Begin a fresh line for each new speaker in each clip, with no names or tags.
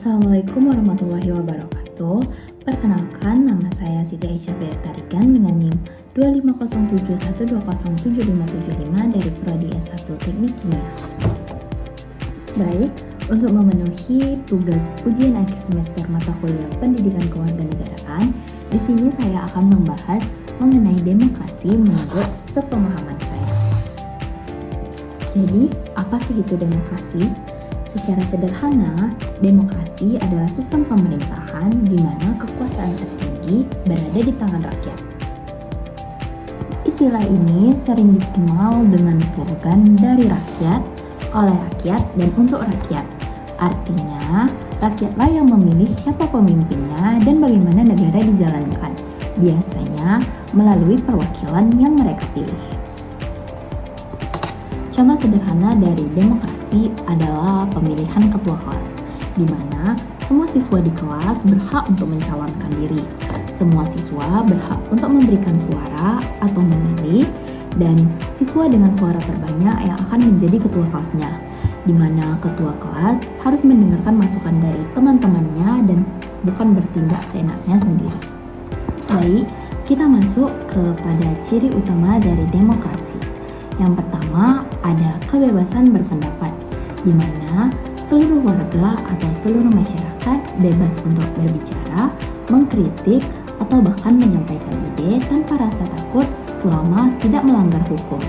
Assalamualaikum warahmatullahi wabarakatuh. Perkenalkan, nama saya Siti Aisyah Tarigan dengan NIM 250712075575 dari Prodi S1 Teknik Kimia. Baik, untuk memenuhi tugas ujian akhir semester mata kuliah Pendidikan Kewarganegaraan, di sini saya akan membahas mengenai demokrasi menurut sepemahaman saya. Jadi, apa sih itu demokrasi? Secara sederhana, demokrasi adalah sistem pemerintahan di mana kekuasaan tertinggi berada di tangan rakyat. Istilah ini sering dikenal dengan slogan dari rakyat, oleh rakyat, dan untuk rakyat. Artinya, rakyatlah yang memilih siapa pemimpinnya dan bagaimana negara dijalankan, biasanya melalui perwakilan yang mereka pilih. Contoh sederhana dari demokrasi adalah pemilihan ketua kelas, di mana semua siswa di kelas berhak untuk mencalonkan diri. Semua siswa berhak untuk memberikan suara atau memilih, dan siswa dengan suara terbanyak yang akan menjadi ketua kelasnya, di mana ketua kelas harus mendengarkan masukan dari teman-temannya dan bukan bertindak seenaknya sendiri. Baik, kita masuk kepada ciri utama dari demokrasi. Yang pertama, ada kebebasan berpendapat, di mana seluruh warga atau seluruh masyarakat bebas untuk berbicara, mengkritik, atau bahkan menyampaikan ide tanpa rasa takut selama tidak melanggar hukum.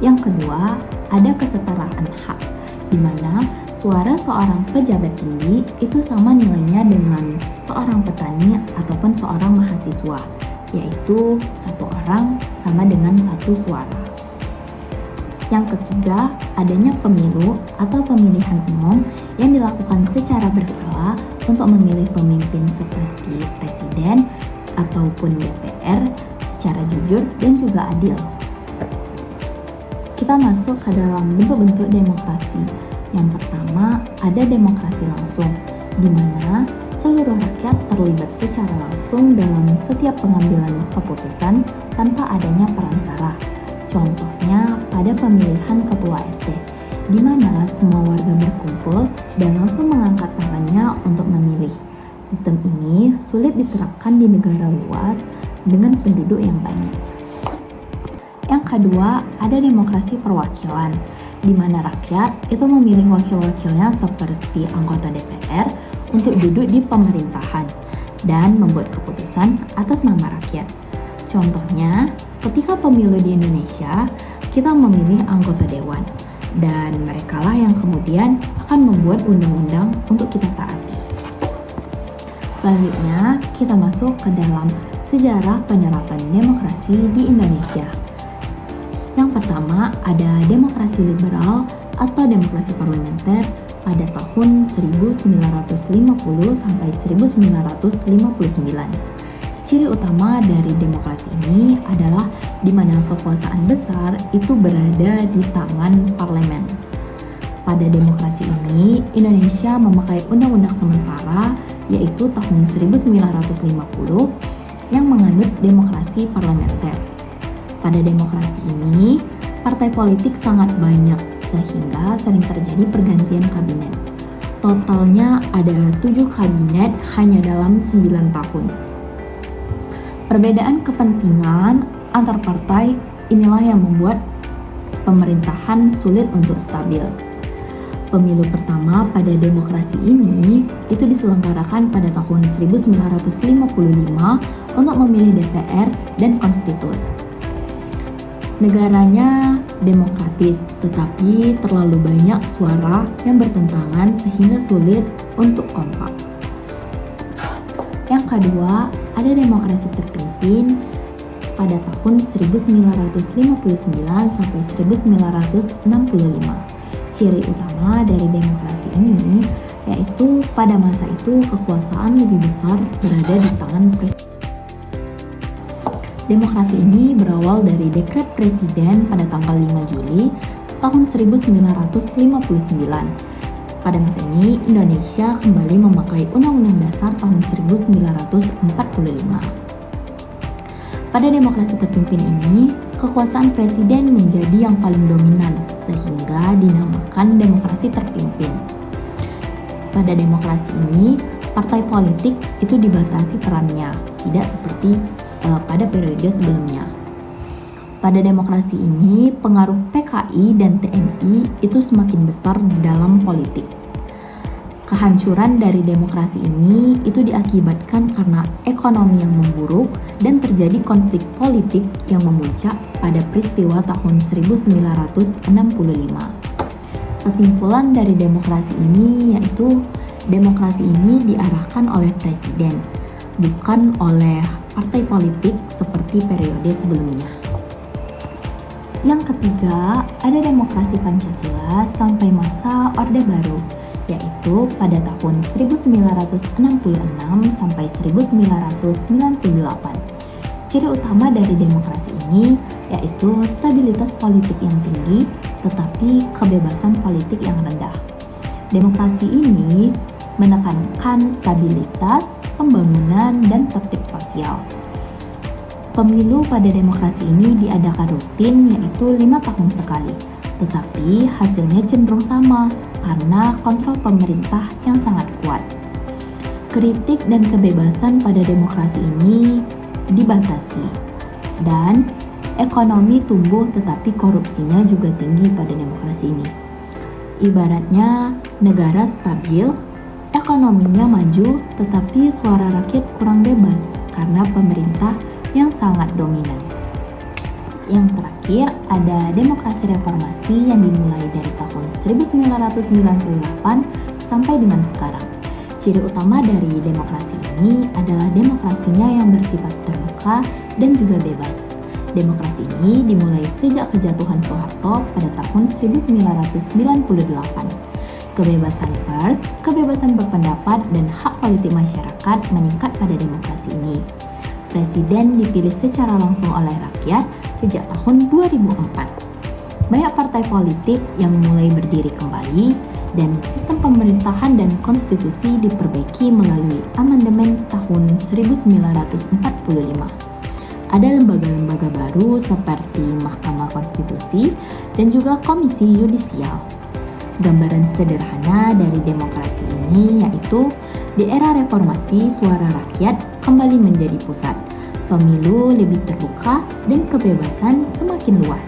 Yang kedua, ada kesetaraan hak, di mana suara seorang pejabat tinggi itu sama nilainya dengan seorang petani ataupun seorang mahasiswa, yaitu satu orang sama dengan satu suara. Yang ketiga, adanya pemilu atau pemilihan umum yang dilakukan secara berkala untuk memilih pemimpin seperti presiden ataupun DPR secara jujur dan juga adil. Kita masuk ke dalam bentuk-bentuk demokrasi. Yang pertama, ada demokrasi langsung, di mana seluruh rakyat terlibat secara langsung dalam setiap pengambilan keputusan tanpa adanya perantara. Contohnya pada pemilihan ketua RT, di mana semua warga berkumpul dan langsung mengangkat tangannya untuk memilih. Sistem ini sulit diterapkan di negara luas dengan penduduk yang banyak. Yang kedua, ada demokrasi perwakilan, di mana rakyat itu memilih wakil-wakilnya seperti anggota DPR untuk duduk di pemerintahan dan membuat keputusan atas nama rakyat. Contohnya, ketika pemilu di Indonesia, kita memilih anggota dewan, dan merekalah yang kemudian akan membuat undang-undang untuk kita taati. Selanjutnya, kita masuk ke dalam sejarah penerapan demokrasi di Indonesia. Yang pertama, ada demokrasi liberal atau demokrasi parlementer pada tahun 1950 sampai 1959. Ciri utama dari demokrasi ini adalah di mana kekuasaan besar itu berada di tangan parlemen. Pada demokrasi ini, Indonesia memakai undang-undang sementara yaitu tahun 1950 yang menganut demokrasi parlementer. Pada demokrasi ini, partai politik sangat banyak sehingga sering terjadi pergantian kabinet. Totalnya ada 7 kabinet hanya dalam 9 tahun. Perbedaan kepentingan antar partai inilah yang membuat pemerintahan sulit untuk stabil. Pemilu pertama pada demokrasi ini itu diselenggarakan pada tahun 1955 untuk memilih DPR dan konstituen. Negaranya demokratis, tetapi terlalu banyak suara yang bertentangan sehingga sulit untuk kompak. Yang kedua, ada demokrasi terpimpin pada tahun 1959 sampai 1965. Ciri utama dari demokrasi ini yaitu pada masa itu kekuasaan lebih besar berada di tangan presiden. Demokrasi ini berawal dari dekret presiden pada tanggal 5 Juli tahun 1959. Pada masa ini, Indonesia kembali memakai Undang-Undang Dasar tahun 1945. Pada demokrasi terpimpin ini, kekuasaan presiden menjadi yang paling dominan, sehingga dinamakan demokrasi terpimpin. Pada demokrasi ini, partai politik itu dibatasi perannya, tidak seperti pada periode sebelumnya. Pada demokrasi ini, pengaruh PKI dan TNI itu semakin besar di dalam politik. Kehancuran dari demokrasi ini itu diakibatkan karena ekonomi yang memburuk dan terjadi konflik politik yang memuncak pada peristiwa tahun 1965. Kesimpulan dari demokrasi ini yaitu demokrasi ini diarahkan oleh presiden, bukan oleh partai politik seperti periode sebelumnya. Yang ketiga, ada demokrasi Pancasila sampai masa Orde Baru, yaitu pada tahun 1966 sampai 1998. Ciri utama dari demokrasi ini yaitu stabilitas politik yang tinggi tetapi kebebasan politik yang rendah. Demokrasi ini menekankan stabilitas, pembangunan, dan tertib sosial. Pemilu pada demokrasi ini diadakan rutin yaitu 5 tahun sekali, tetapi hasilnya cenderung sama karena kontrol pemerintah yang sangat kuat. Kritik dan kebebasan pada demokrasi ini dibatasi, dan ekonomi tumbuh tetapi korupsinya juga tinggi pada demokrasi ini. Ibaratnya negara stabil, ekonominya maju tetapi suara rakyat kurang bebas karena pemerintah yang sangat dominan. Yang terakhir, ada demokrasi reformasi yang dimulai dari tahun 1998 sampai dengan sekarang. Ciri utama dari demokrasi ini adalah demokrasinya yang bersifat terbuka dan juga bebas. Demokrasi ini dimulai sejak kejatuhan Soeharto pada tahun 1998. Kebebasan pers, kebebasan berpendapat, dan hak politik masyarakat meningkat pada demokrasi ini. Presiden dipilih secara langsung oleh rakyat sejak tahun 2004. Banyak partai politik yang mulai berdiri kembali dan sistem pemerintahan dan konstitusi diperbaiki melalui amandemen tahun 1945. Ada lembaga-lembaga baru seperti Mahkamah Konstitusi dan juga Komisi Yudisial. Gambaran sederhana dari demokrasi ini yaitu di era reformasi suara rakyat kembali menjadi pusat. Pemilu lebih terbuka dan kebebasan semakin luas.